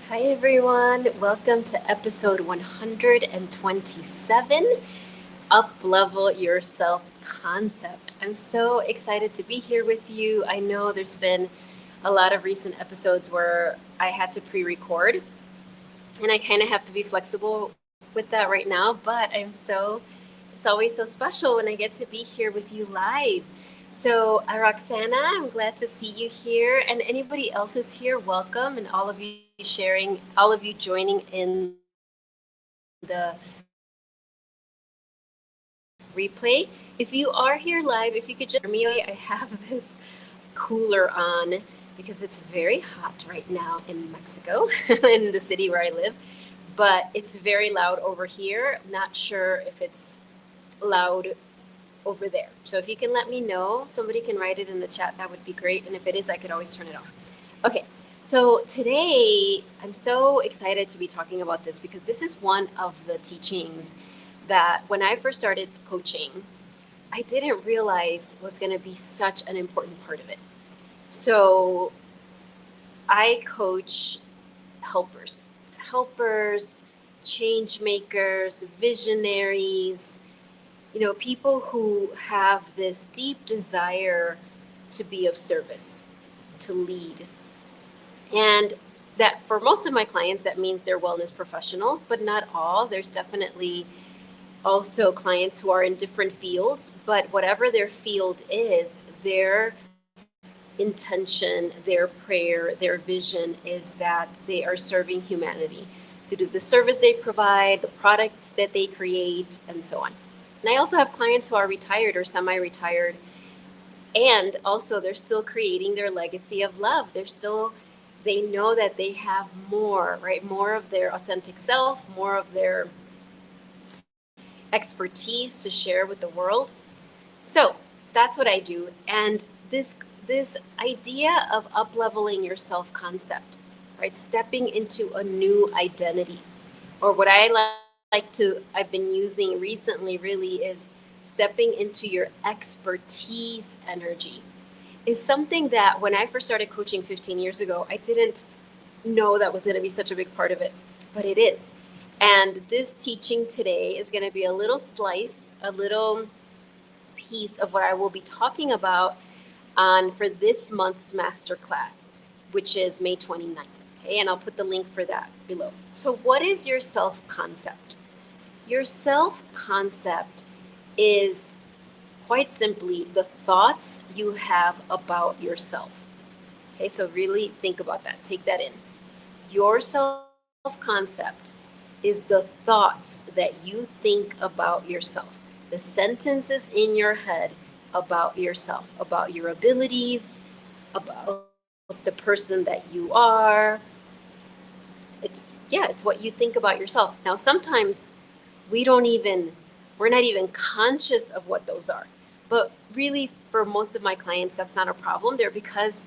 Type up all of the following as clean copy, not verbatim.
Hi, everyone. Welcome to episode 127, Uplevel Your Self Concept. I'm so excited to be here with you. I know there's been a lot of recent episodes where I had to pre record, and I kind of have to be flexible with that right now, but it's always so special when I get to be here with you live. So, Roxana, I'm glad to see you here. And anybody else who's here, welcome. And all of you sharing, all of you joining in the replay. If you are here live, if you could just hear me, okay, I have this cooler on because it's very hot right now in Mexico, in the city where I live. But it's very loud over here. I'm not sure if it's loud over there. So if you can let me know, somebody can write it in the chat, that would be great. And if it is, I could always turn it off. Okay, so today I'm so excited to be talking about this because this is one of the teachings that when I first started coaching, I didn't realize was going to be such an important part of it. So I coach helpers, change makers, visionaries, people who have this deep desire to be of service, to lead. And that for most of my clients, that means they're wellness professionals, but not all. There's definitely also clients who are in different fields, but whatever their field is, their intention, their prayer, their vision is that they are serving humanity through the service they provide, the products that they create, and so on. And I also have clients who are retired or semi-retired, and also they're still creating their legacy of love. They know that they have more, right? More of their authentic self, more of their expertise to share with the world. So that's what I do. And this idea of upleveling your self-concept, right? Stepping into a new identity, or what I've been using recently really is stepping into your expertise energy, is something that when I first started coaching 15 years ago, I didn't know that was going to be such a big part of it, but it is. And this teaching today is going to be a little slice, a little piece of what I will be talking about on for this month's masterclass, which is May 29th. Okay, and I'll put the link for that below. So, what is your self concept? Your self concept is quite simply the thoughts you have about yourself. Okay, so really think about that. Take that in. Your self concept is the thoughts that you think about yourself, the sentences in your head about yourself, about your abilities, about the person that you are. It's what you think about yourself. Now, sometimes we don't even, we're not even conscious of what those are. But really, for most of my clients, that's not a problem. They're because,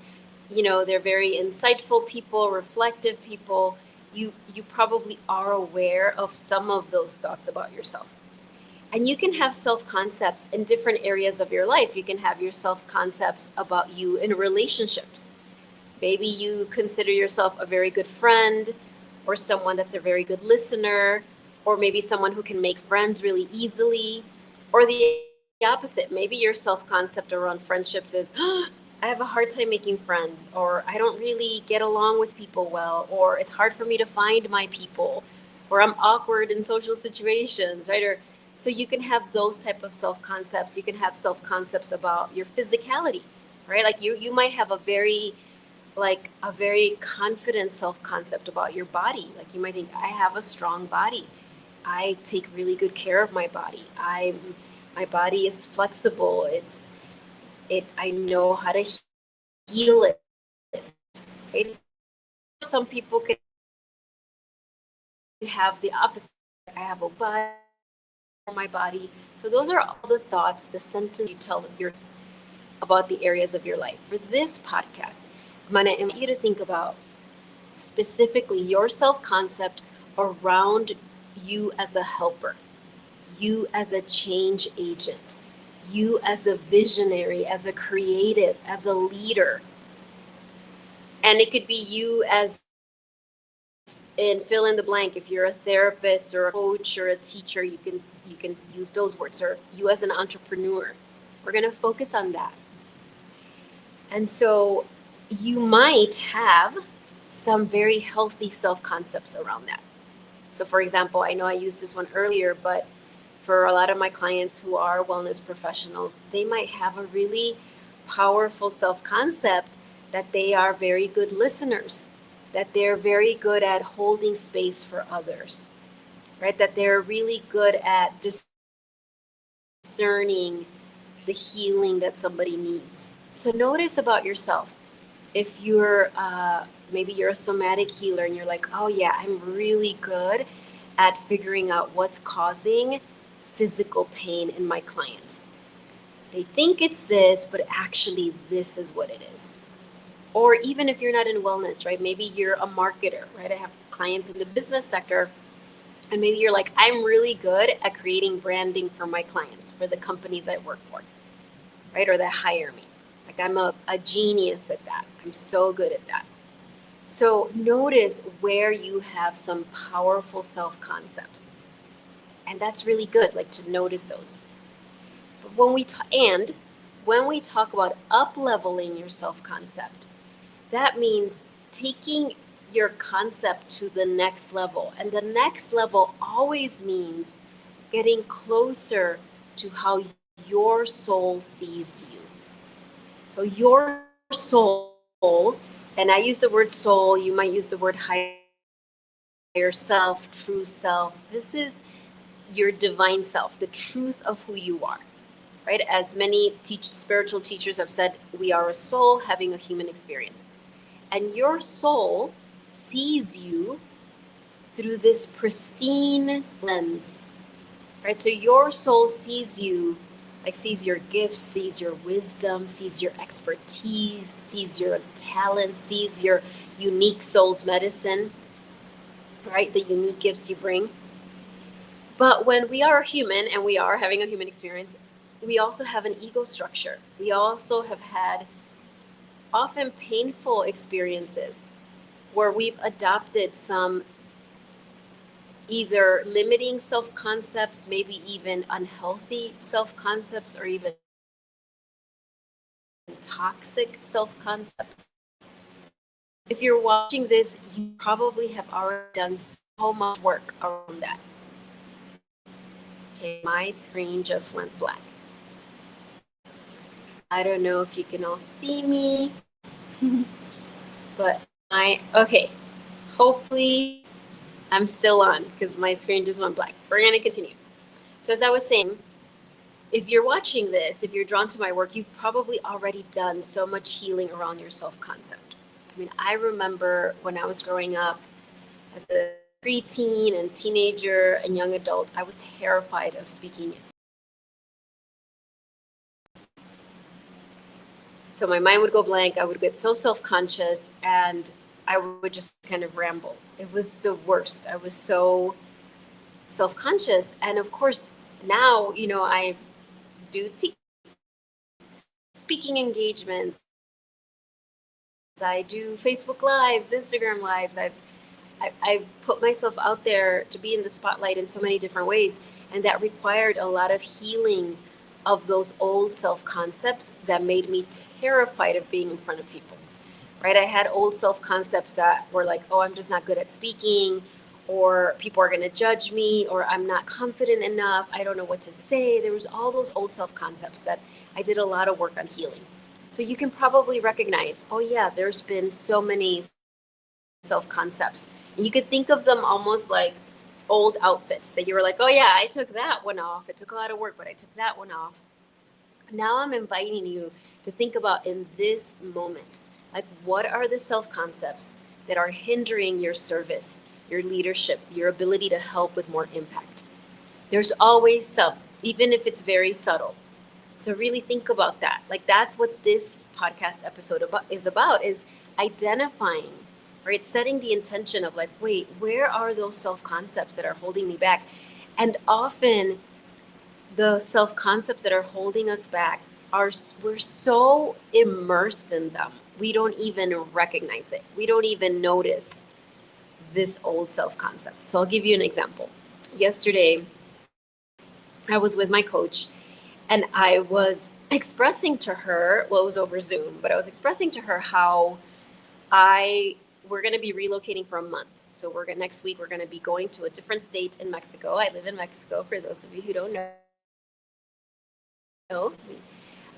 they're very insightful people, reflective people. You probably are aware of some of those thoughts about yourself. And you can have self-concepts in different areas of your life. You can have your self-concepts about you in relationships. Maybe you consider yourself a very good friend, or someone that's a very good listener, or maybe someone who can make friends really easily, or the opposite. Maybe your self-concept around friendships is, I have a hard time making friends, or I don't really get along with people well, or it's hard for me to find my people, or I'm awkward in social situations, right? Or so you can have those type of self-concepts. You can have self-concepts about your physicality, right? Like you might have a very confident self-concept about your body. Like you might think, I have a strong body. I take really good care of my body. My body is flexible. I know how to heal it. Right? Some people can have the opposite. I have a body for my body. So those are all the thoughts, the sentences you tell about the areas of your life. For this podcast, I'm going to invite you to think about specifically your self-concept around you as a helper, you as a change agent, you as a visionary, as a creative, as a leader. And it could be you as and fill in the blank. If you're a therapist or a coach or a teacher, you can use those words. Or you as an entrepreneur, we're going to focus on that. And so you might have some very healthy self-concepts around that. So for example, I know I used this one earlier, but for a lot of my clients who are wellness professionals, they might have a really powerful self-concept that they are very good listeners, that they're very good at holding space for others, right? That they're really good at discerning the healing that somebody needs. So notice about yourself. If you're maybe you're a somatic healer and you're like, oh yeah, I'm really good at figuring out what's causing physical pain in my clients. They think it's this, but actually this is what it is. Or even if you're not in wellness, right? Maybe you're a marketer, right? I have clients in the business sector, and maybe you're like, I'm really good at creating branding for my clients, for the companies I work for, right? Or that hire me. Like I'm a genius at that. I'm so good at that. So notice where you have some powerful self-concepts. And that's really good, like to notice those. But when we talk about up-leveling your self-concept, that means taking your concept to the next level. And the next level always means getting closer to how your soul sees you. So your soul, and I use the word soul, you might use the word higher self, true self. This is your divine self, the truth of who you are, right? As many spiritual teachers have said, we are a soul having a human experience. And your soul sees you through this pristine lens, right? So your soul sees you, like sees your gifts, sees your wisdom, sees your expertise, sees your talent, sees your unique soul's medicine, right? The unique gifts you bring. But when we are human and we are having a human experience, we also have an ego structure. We also have had often painful experiences where we've adopted some either limiting self-concepts, maybe even unhealthy self-concepts, or even toxic self-concepts. If you're watching this, you probably have already done so much work around that. Okay, my screen just went black. I don't know if you can all see me, but okay, hopefully I'm still on because my screen just went black. We're going to continue. So as I was saying, if you're watching this, if you're drawn to my work, you've probably already done so much healing around your self-concept. I mean, I remember when I was growing up as a preteen and teenager and young adult, I was terrified of speaking. So my mind would go blank. I would get so self-conscious and I would just kind of ramble. It was the worst. I was so self-conscious. And of course, now, I do speaking engagements. I do Facebook Lives, Instagram Lives. I've put myself out there to be in the spotlight in so many different ways. And that required a lot of healing of those old self-concepts that made me terrified of being in front of people, right? I had old self-concepts that were like, oh, I'm just not good at speaking, or people are going to judge me, or I'm not confident enough. I don't know what to say. There was all those old self-concepts that I did a lot of work on healing. So you can probably recognize, oh yeah, there's been so many self-concepts. And you could think of them almost like old outfits that you were like, oh yeah, I took that one off. It took a lot of work, but I took that one off. Now I'm inviting you to think about in this moment, like what are the self-concepts that are hindering your service, your leadership, your ability to help with more impact? There's always some, even if it's very subtle. So really think about that. Like that's what this podcast episode is identifying, right? Setting the intention of like, wait, where are those self-concepts that are holding me back? And often the self-concepts that are holding us back we're so immersed in them. We don't even recognize it. We don't even notice this old self-concept. So I'll give you an example. Yesterday, I was with my coach and I was expressing to her, well, it was over Zoom, but I was expressing to her how we're going to be relocating for a month. So next week, we're going to be going to a different state in Mexico. I live in Mexico, for those of you who don't know.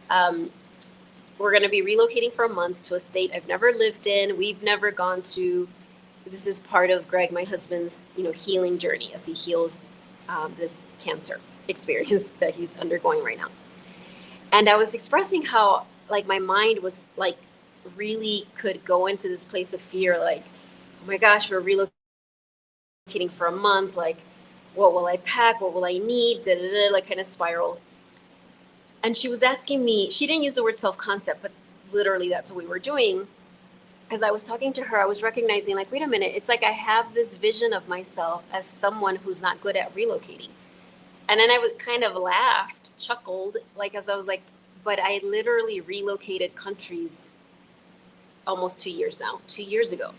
Um, we're going to be relocating for a month to a state I've never lived in. We've never gone to. This is part of Greg, my husband's, healing journey as he heals this cancer experience that he's undergoing right now. And I was expressing how, like, my mind was like really could go into this place of fear, like, oh my gosh, we're relocating for a month. Like, what will I pack? What will I need? Da, da, da, like, kind of spiral. And she was asking me, she didn't use the word self-concept, but literally that's what we were doing. As I was talking to her, I was recognizing, like, wait a minute, it's like I have this vision of myself as someone who's not good at relocating. And then I kind of laughed, chuckled, like, as I was like, but I literally relocated countries almost 2 years now, 2 years ago.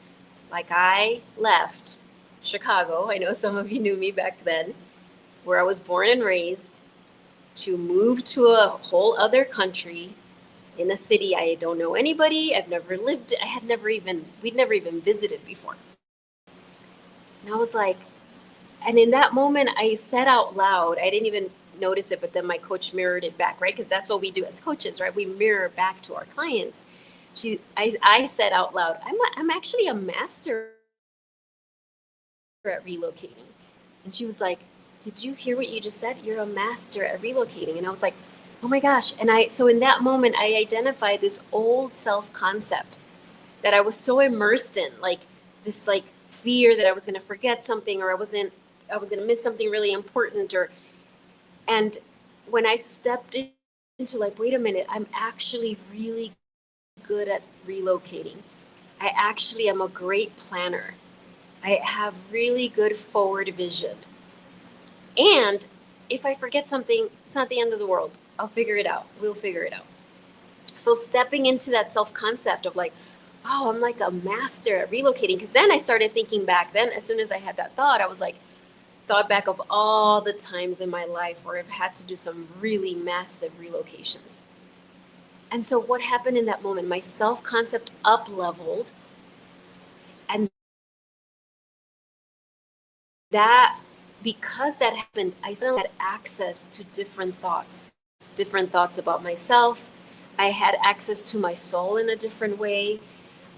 Like, I left Chicago. I know some of you knew me back then, where I was born and raised, to move to a whole other country in a city I don't know anybody. I've never lived. We'd never even visited before. And I was like, and in that moment, I said out loud, I didn't even notice it, but then my coach mirrored it back, right? Because that's what we do as coaches, right? We mirror back to our clients. I said out loud, I'm actually a master at relocating. And she was like, did you hear what you just said? You're a master at relocating. And I was like, oh my gosh. And so in that moment, I identified this old self-concept that I was so immersed in, like this, like, fear that I was going to forget something, or I was going to miss something really important, and when I stepped into, like, wait a minute, I'm actually really good at relocating. I actually am a great planner. I have really good forward vision. And if I forget something, it's not the end of the world. I'll figure it out. We'll figure it out. So stepping into that self-concept of, like, oh, I'm like a master at relocating. Because then I started thinking back. Then as soon as I had that thought, I was like, thought back of all the times in my life where I've had to do some really massive relocations. And so what happened in that moment? My self-concept up-leveled. And that, because that happened, I suddenly had access to different thoughts about myself. I had access to my soul in a different way.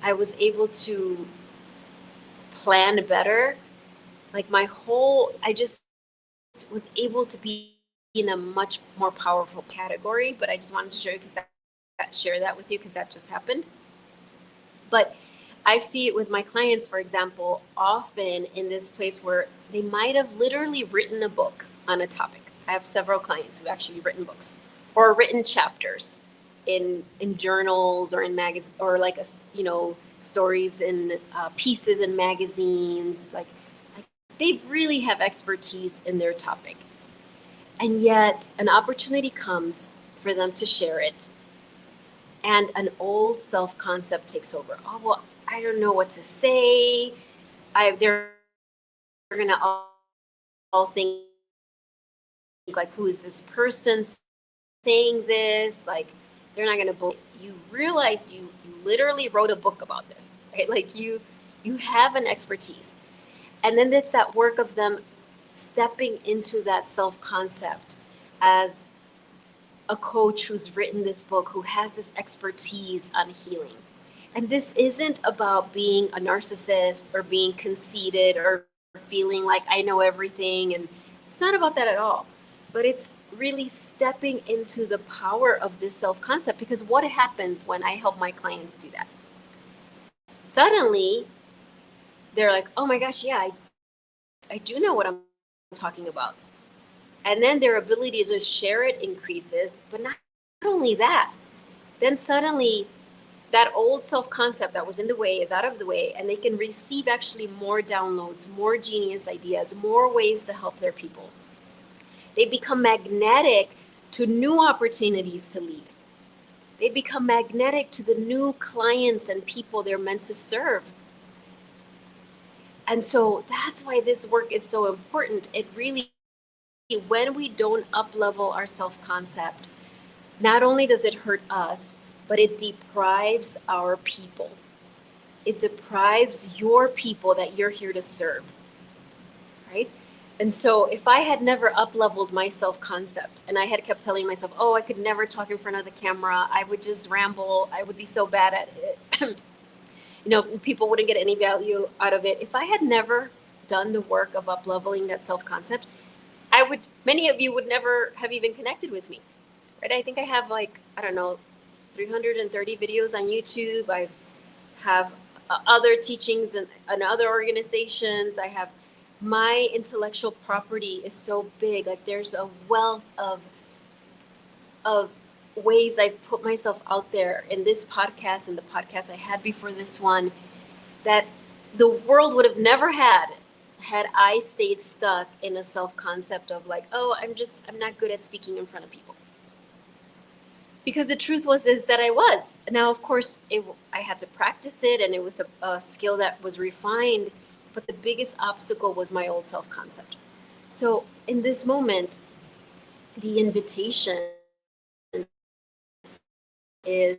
I was able to plan better. Like, I just was able to be in a much more powerful category. But I just wanted to share that with you because that just happened. But I see it with my clients, for example, often in this place where they might have literally written a book on a topic. I have several clients who've actually written books or written chapters in journals or in magazines, or like stories in pieces in magazines. Like they really have expertise in their topic, and yet an opportunity comes for them to share it, and an old self-concept takes over. Oh, well, I don't know what to say. They're gonna all think, like, who is this person saying this? Like, they're not gonna believe. You realize you literally wrote a book about this, right? Like, you have an expertise, and then it's that work of them stepping into that self-concept as a coach who's written this book, who has this expertise on healing. And this isn't about being a narcissist or being conceited or feeling like I know everything. And it's not about that at all. But it's really stepping into the power of this self-concept, because what happens when I help my clients do that? Suddenly, they're like, oh my gosh, yeah, I do know what I'm talking about. And then their ability to share it increases. But not only that, then suddenly that old self-concept that was in the way is out of the way, and they can receive actually more downloads, more genius ideas, more ways to help their people. They become magnetic to new opportunities to lead. They become magnetic to the new clients and people they're meant to serve. And so that's why this work is so important. It really, when we don't up level our self concept, not only does it hurt us, but it deprives our people. It deprives your people that you're here to serve, right? And so if I had never up leveled my self concept and I had kept telling myself, oh, I could never talk in front of the camera, I would just ramble, I would be so bad at it, people wouldn't get any value out of it. If I had never done the work of up leveling that self concept, many of you would never have even connected with me, right? I think I have like, I don't know, 330 videos on YouTube. I have other teachings and other organizations. I have my intellectual property is so big. Like there's a wealth of ways I've put myself out there in this podcast and the podcast I had before this one that the world would have never had I stayed stuck in a self concept of like, oh, I'm not good at speaking in front of people. Because the truth is that I was. Now, of course, I had to practice it, and it was a skill that was refined. But the biggest obstacle was my old self concept. So, in this moment, the invitation is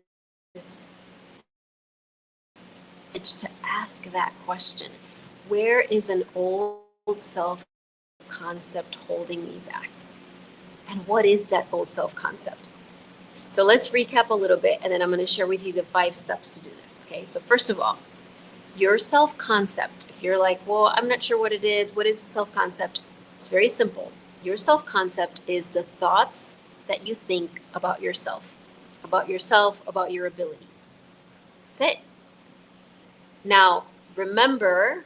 to ask that question: where is an old self concept holding me back? And what is that old self concept? So let's recap a little bit, and then I'm going to share with you the 5 steps to do this. Okay. So first of all, your self concept. If you're like, well, I'm not sure what it is. What is the self concept? It's very simple. Your self concept is the thoughts that you think about yourself, about your abilities. That's it. Now, remember,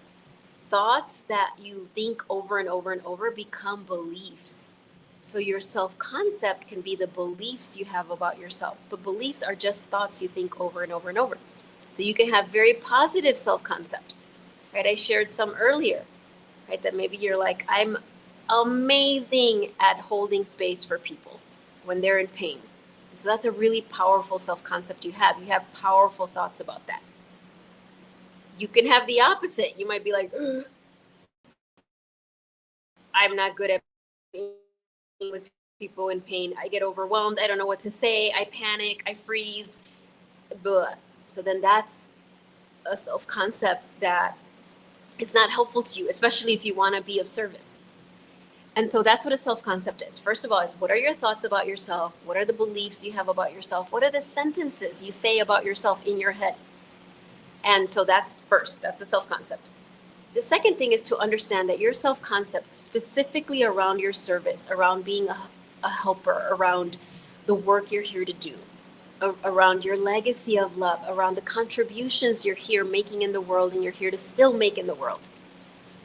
thoughts that you think over and over and over become beliefs. So your self-concept can be the beliefs you have about yourself, but beliefs are just thoughts you think over and over and over. So you can have very positive self-concept, right? I shared some earlier, right? That maybe you're like, I'm amazing at holding space for people when they're in pain. So that's a really powerful self-concept you have. You have powerful thoughts about that. You can have the opposite. You might be like, I'm not good at being with people in pain. I get overwhelmed. I don't know what to say. I panic. I freeze. Blah. So then that's a self concept that is not helpful to you, especially if you want to be of service. And so that's what a self concept is. First of all, is what are your thoughts about yourself? What are the beliefs you have about yourself? What are the sentences you say about yourself in your head? And so that's first, that's a self concept. The second thing is to understand that your self concept, specifically around your service, around being a helper, around the work you're here to do, around your legacy of love, around the contributions you're here making in the world and you're here to still make in the world.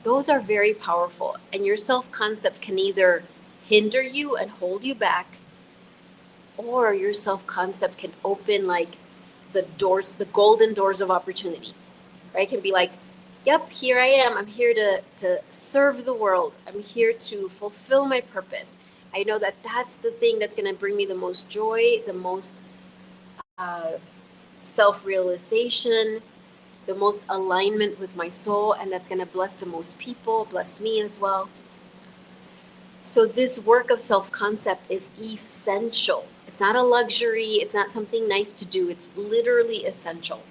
Those are very powerful. And your self concept can either hinder you and hold you back, or your self concept can open like the doors, the golden doors of opportunity, right? It can be like, yep, here I am. I'm here to serve the world. I'm here to fulfill my purpose. I know that that's the thing that's going to bring me the most joy, the most self-realization, the most alignment with my soul, and that's going to bless the most people, bless me as well. So this work of self-concept is essential. It's not a luxury. It's not something nice to do. It's literally essential.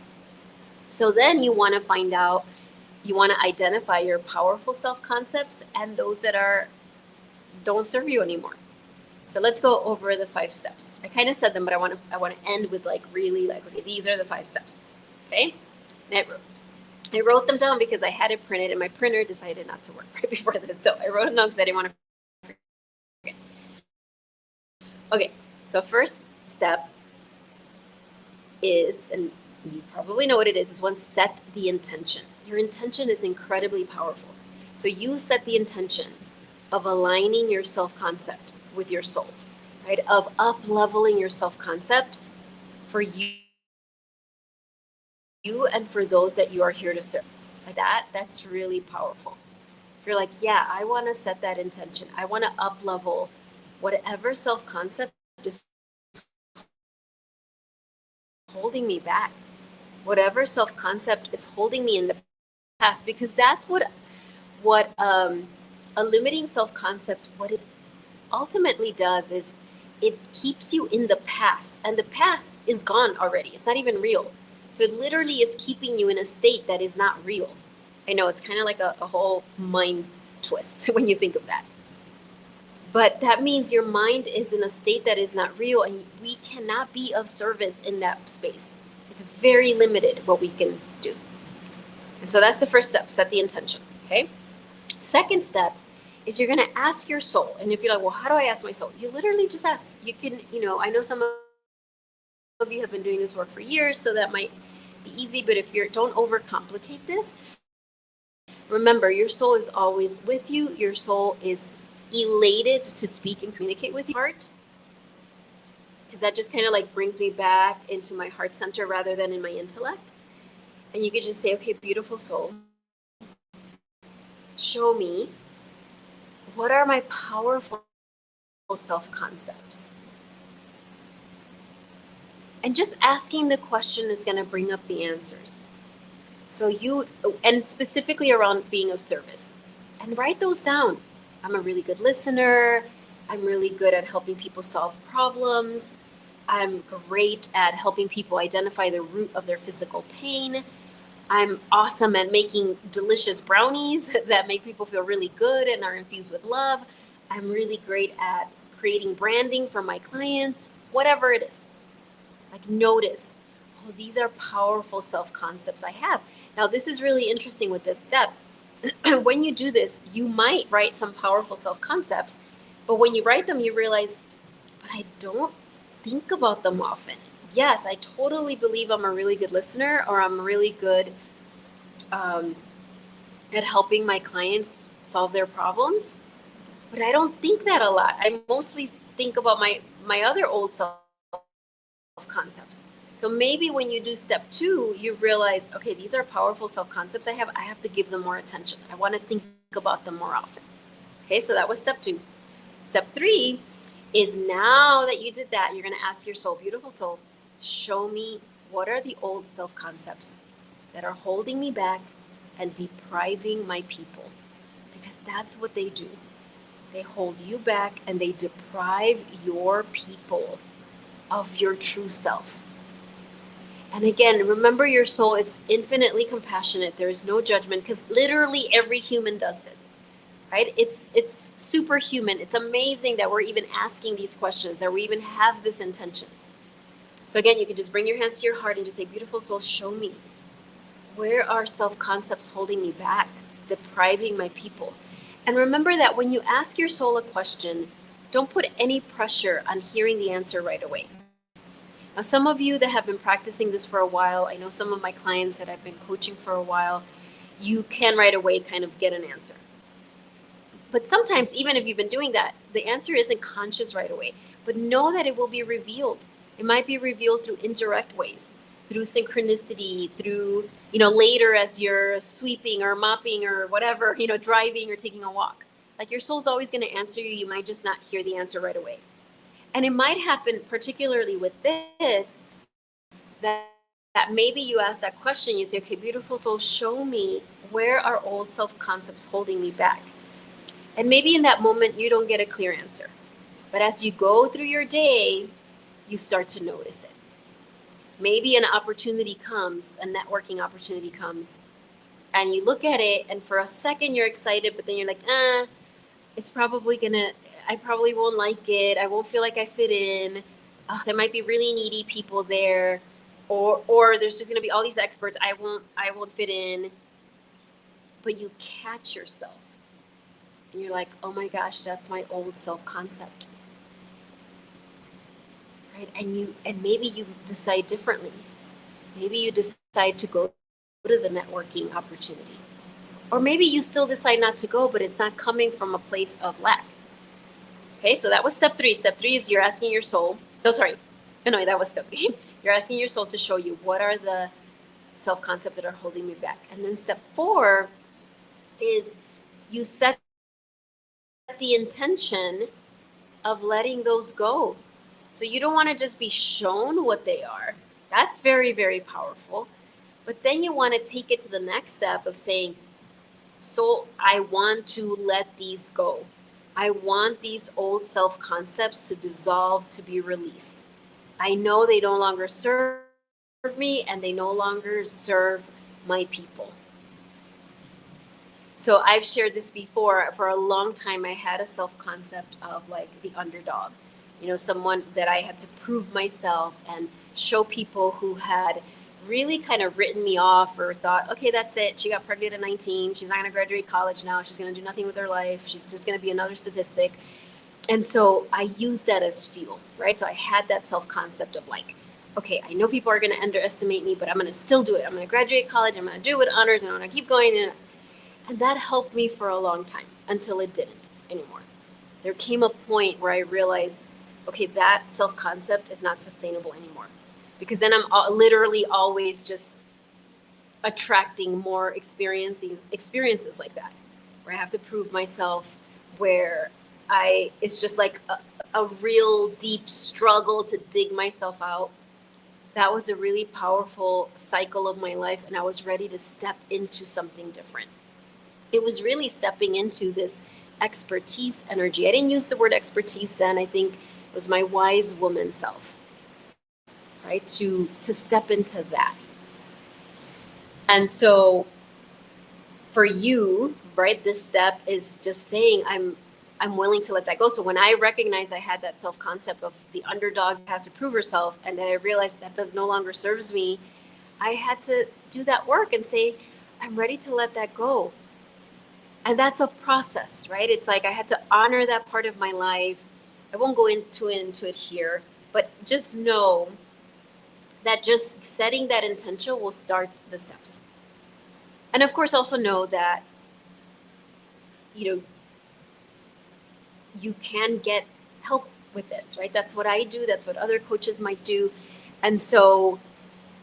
So then you want to identify your powerful self-concepts and those that don't serve you anymore. So let's go over the 5 steps. I kind of said them, but I want to end with like really like, okay, these are the 5 steps. Okay. And I wrote them down because I had it printed and my printer decided not to work right before this. So I wrote them down because I didn't want to forget. Okay. So first step is, and you probably know what it is one, set the intention. Your intention is incredibly powerful. So you set the intention of aligning your self-concept with your soul, right? Of up-leveling your self-concept for you and for those that you are here to serve. Like that's really powerful. If you're like, yeah, I want to set that intention. I want to up-level whatever self-concept is holding me back. Whatever self-concept is holding me in the past, because that's what a limiting self-concept, what it ultimately does is it keeps you in the past, and the past is gone already. It's not even real. So it literally is keeping you in a state that is not real. I know it's kind of like a whole mind twist when you think of that. But that means your mind is in a state that is not real, and we cannot be of service in that space. It's very limited what we can do. And so that's the first step, set the intention. Okay. Second step is you're going to ask your soul. And if you're like, well, how do I ask my soul? You literally just ask. You can, I know some of you have been doing this work for years, so that might be easy. But if don't overcomplicate this. Remember, your soul is always with you. Your soul is elated to speak and communicate with your heart, because that just kind of like brings me back into my heart center rather than in my intellect. And you could just say, okay, beautiful soul, show me, what are my powerful self-concepts? And just asking the question is going to bring up the answers. So and specifically around being of service, and write those down. I'm a really good listener. I'm really good at helping people solve problems. I'm great at helping people identify the root of their physical pain. I'm awesome at making delicious brownies that make people feel really good and are infused with love. I'm really great at creating branding for my clients, whatever it is. Like, notice, oh, these are powerful self-concepts I have. Now, this is really interesting with this step. When you do this, you might write some powerful self-concepts, but when you write them, you realize, but I don't think about them often. Yes, I totally believe I'm a really good listener, or I'm really good at helping my clients solve their problems, but I don't think that a lot. I mostly think about my other old self-concepts. So maybe when you do step 2, you realize, okay, these are powerful self-concepts I have to give them more attention. I want to think about them more often. Okay, so that was step 2. Step 3 is, now that you did that, you're going to ask your soul, beautiful soul, show me, what are the old self-concepts that are holding me back and depriving my people? Because that's what they do. They hold you back and they deprive your people of your true self. And again, remember, your soul is infinitely compassionate. There is no judgment, because literally every human does this, right? It's superhuman. It's amazing that we're even asking these questions, that we even have this intention. So again, you can just bring your hands to your heart and just say, beautiful soul, show me, where are self-concepts holding me back, depriving my people? And remember that when you ask your soul a question, don't put any pressure on hearing the answer right away. Now, some of you that have been practicing this for a while, I know some of my clients that I've been coaching for a while, you can right away kind of get an answer. But sometimes, even if you've been doing that, the answer isn't conscious right away. But know that it will be revealed. It might be revealed through indirect ways, through synchronicity, through, later as you're sweeping or mopping or whatever, driving or taking a walk. Like, your soul's always going to answer you. You might just not hear the answer right away. And it might happen, particularly with this, that maybe you ask that question, you say, okay, beautiful soul, show me, where are old self-concepts holding me back? And maybe in that moment, you don't get a clear answer. But as you go through your day, you start to notice it. Maybe an opportunity comes, a networking opportunity comes, and you look at it, and for a second you're excited, but then you're like, it's probably I probably won't like it. I won't feel like I fit in. Oh, there might be really needy people there, or there's just going to be all these experts. I won't fit in. But you catch yourself, and you're like, oh my gosh, that's my old self-concept, right? And maybe you decide differently. Maybe you decide to go to the networking opportunity, or maybe you still decide not to go, but it's not coming from a place of lack. Okay, so that was step 3. Step 3 is you're asking your soul. Oh, sorry. No, that was step 3. You're asking your soul to show you, what are the self-concepts that are holding me back. And then step 4 is you set the intention of letting those go. So you don't want to just be shown what they are. That's very, very powerful. But then you want to take it to the next step of saying, so I want to let these go. I want these old self concepts to dissolve, to be released. I know they no longer serve me and they no longer serve my people. So I've shared this before. For a long time, I had a self concept of like the underdog, someone that I had to prove myself and show people who had really kind of written me off or thought, okay, that's it. She got pregnant at 19. She's not going to graduate college now. She's going to do nothing with her life. She's just going to be another statistic. And so I used that as fuel, right? So I had that self concept of like, okay, I know people are going to underestimate me, but I'm going to still do it. I'm going to graduate college. I'm going to do it with honors, and I'm going to keep going. And that helped me for a long time until it didn't anymore. There came a point where I realized, okay, that self concept is not sustainable anymore. Because then I'm literally always just attracting more experiences like that, where I have to prove myself, where it's just like a real deep struggle to dig myself out. That was a really powerful cycle of my life, and I was ready to step into something different. It was really stepping into this expertise energy. I didn't use the word expertise then. I think it was my wise woman self, right? To step into that. And so for you, right, this step is just saying, I'm willing to let that go. So when I recognized I had that self-concept of the underdog has to prove herself, and then I realized that does no longer serves me, I had to do that work and say, I'm ready to let that go. And that's a process, right? It's like I had to honor that part of my life. I won't go into it here, but just know that just setting that intention will start the steps. And of course, also know that, you can get help with this, right? That's what I do. That's what other coaches might do. And so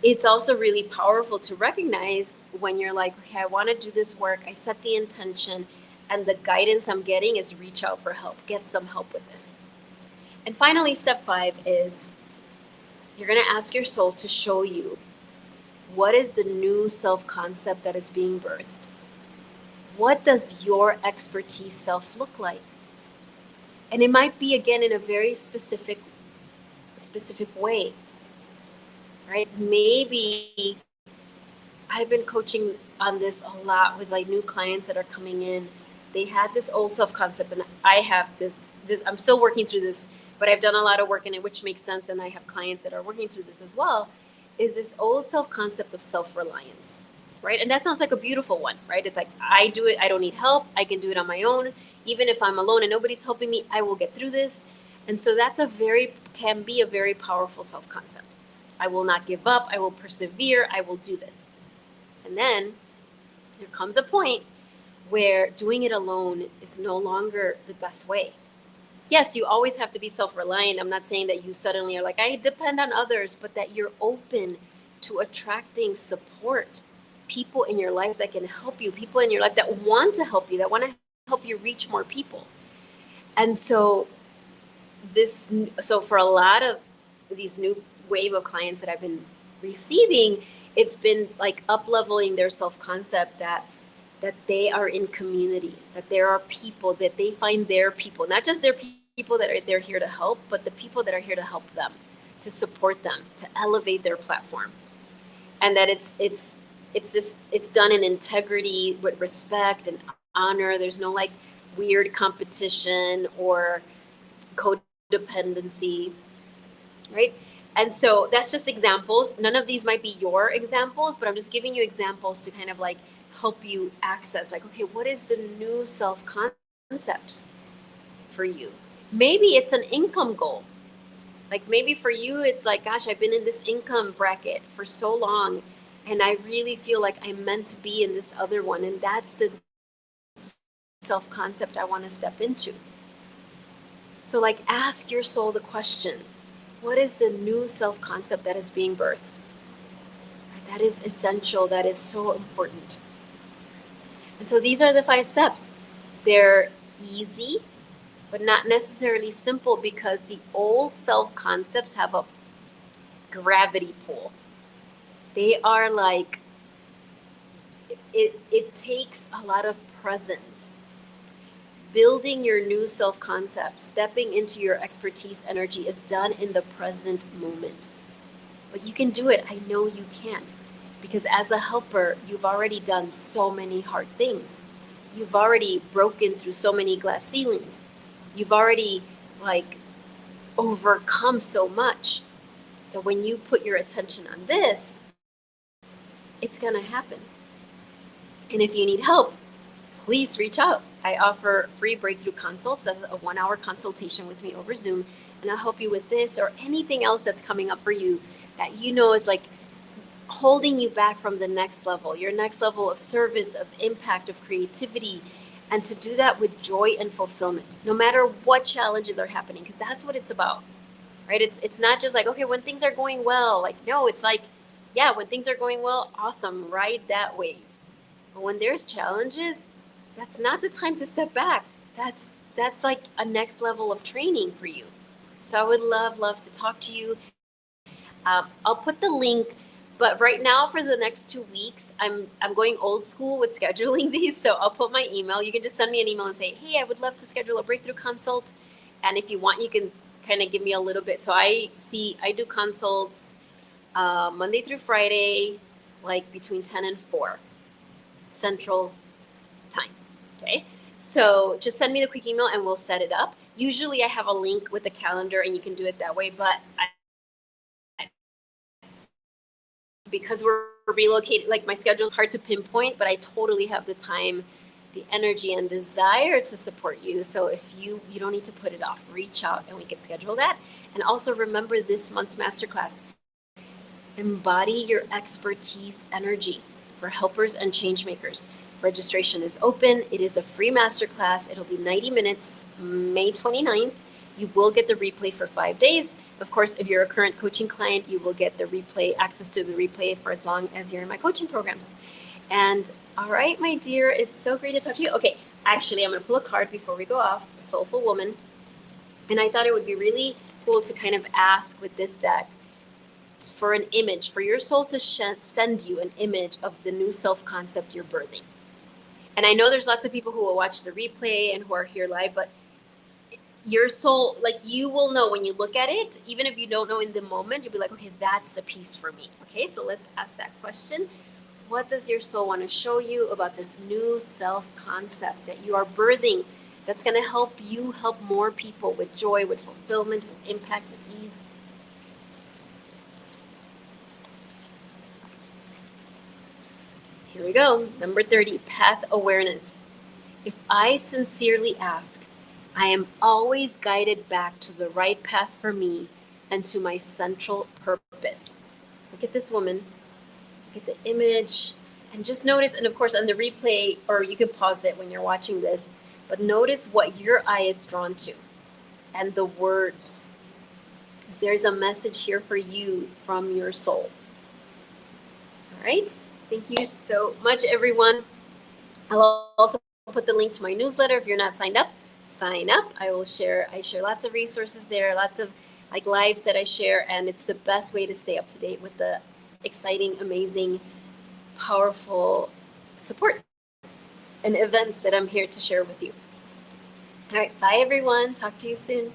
it's also really powerful to recognize when you're like, okay, I want to do this work. I set the intention, and the guidance I'm getting is reach out for help, get some help with this. And finally, step 5 is you're going to ask your soul to show you what is the new self-concept that is being birthed. What does your expertise self look like? And it might be, again, in a very specific way, right? Maybe I've been coaching on this a lot with like new clients that are coming in. They had this old self-concept, and I have this, I'm still working through this, but I've done a lot of work in it, which makes sense. And I have clients that are working through this as well, is this old self-concept of self-reliance, right? And that sounds like a beautiful one, right? It's like, I do it. I don't need help. I can do it on my own. Even if I'm alone and nobody's helping me, I will get through this. And so that's can be a very powerful self-concept. I will not give up. I will persevere. I will do this. And then there comes a point where doing it alone is no longer the best way. Yes, you always have to be self-reliant. I'm not saying that you suddenly are like, I depend on others, but that you're open to attracting support, people in your life that can help you, people in your life that want to help you, that want to help you reach more people. And so for a lot of these new wave of clients that I've been receiving, it's been like up-leveling their self-concept that they are in community, that there are people, that they find their people, not just their people that they're here to help, but the people that are here to help them, to support them, to elevate their platform. And that it's done in integrity, with respect and honor. There's no like weird competition or codependency, right? And so that's just examples. None of these might be your examples, but I'm just giving you examples to kind of like help you access, like, okay, what is the new self-concept for you? Maybe it's an income goal. Like maybe for you, it's like, gosh, I've been in this income bracket for so long, and I really feel like I'm meant to be in this other one. And that's the self-concept I want to step into. So like, ask your soul the question, what is the new self-concept that is being birthed? That is essential. That is so important. And so these are the 5 steps. They're easy, but not necessarily simple, because the old self-concepts have a gravity pull. They are like it takes a lot of presence. Building your new self concept, stepping into your expertise energy is done in the present moment. But you can do it. I know you can. Because as a helper, you've already done so many hard things. You've already broken through so many glass ceilings. You've already like overcome so much. So when you put your attention on this, it's going to happen. And if you need help, please reach out. I offer free breakthrough consults. That's a 1-hour consultation with me over Zoom. And I'll help you with this or anything else that's coming up for you that you know is like holding you back from the next level, your next level of service, of impact, of creativity, and to do that with joy and fulfillment, no matter what challenges are happening, because that's what it's about, right? It's not just like, okay, when things are going well, like, no, it's like, yeah, when things are going well, awesome, ride that wave. But when there's challenges, that's not the time to step back. That's like a next level of training for you. So I would love to talk to you. I'll put the link, but right now for the next 2 weeks, I'm going old school with scheduling these. So I'll put my email. You can just send me an email and say, hey, I would love to schedule a breakthrough consult. And if you want, you can kind of give me a little bit. So I do consults Monday through Friday, like between 10 and 4 Central Time. Okay. So just send me the quick email and we'll set it up. Usually I have a link with the calendar and you can do it that way, but because we're relocated, like my schedule is hard to pinpoint, but I totally have the time, the energy and desire to support you. So if you don't need to put it off, reach out and we can schedule that. And also remember this month's masterclass, embody your expertise energy for helpers and change makers. Registration is open. It is a free masterclass. It'll be 90 minutes, May 29th. You will get the replay for 5 days. Of course, if you're a current coaching client, you will get the replay, access to the replay for as long as you're in my coaching programs. And all right, my dear, it's so great to talk to you. Okay, actually, I'm going to pull a card before we go off, Soulful Woman. And I thought it would be really cool to kind of ask with this deck for an image, for your soul to send you an image of the new self-concept you're birthing. And I know there's lots of people who will watch the replay and who are here live, but your soul, like you will know when you look at it, even if you don't know in the moment, you'll be like, okay, that's the piece for me. Okay, so let's ask that question. What does your soul want to show you about this new self-concept that you are birthing that's going to help you help more people with joy, with fulfillment, with impact, with ease? Here we go. Number 30, path awareness. If I sincerely ask, I am always guided back to the right path for me and to my central purpose. Look at this woman. Look at the image and just notice, and of course on the replay, or you can pause it when you're watching this, but notice what your eye is drawn to and the words. Because there's a message here for you from your soul. All right. Thank you so much, everyone. I'll also put the link to my newsletter. If you're not signed up, sign up. I share lots of resources there, lots of like lives that I share, and it's the best way to stay up to date with the exciting, amazing, powerful support and events that I'm here to share with you. All right, bye everyone. Talk to you soon.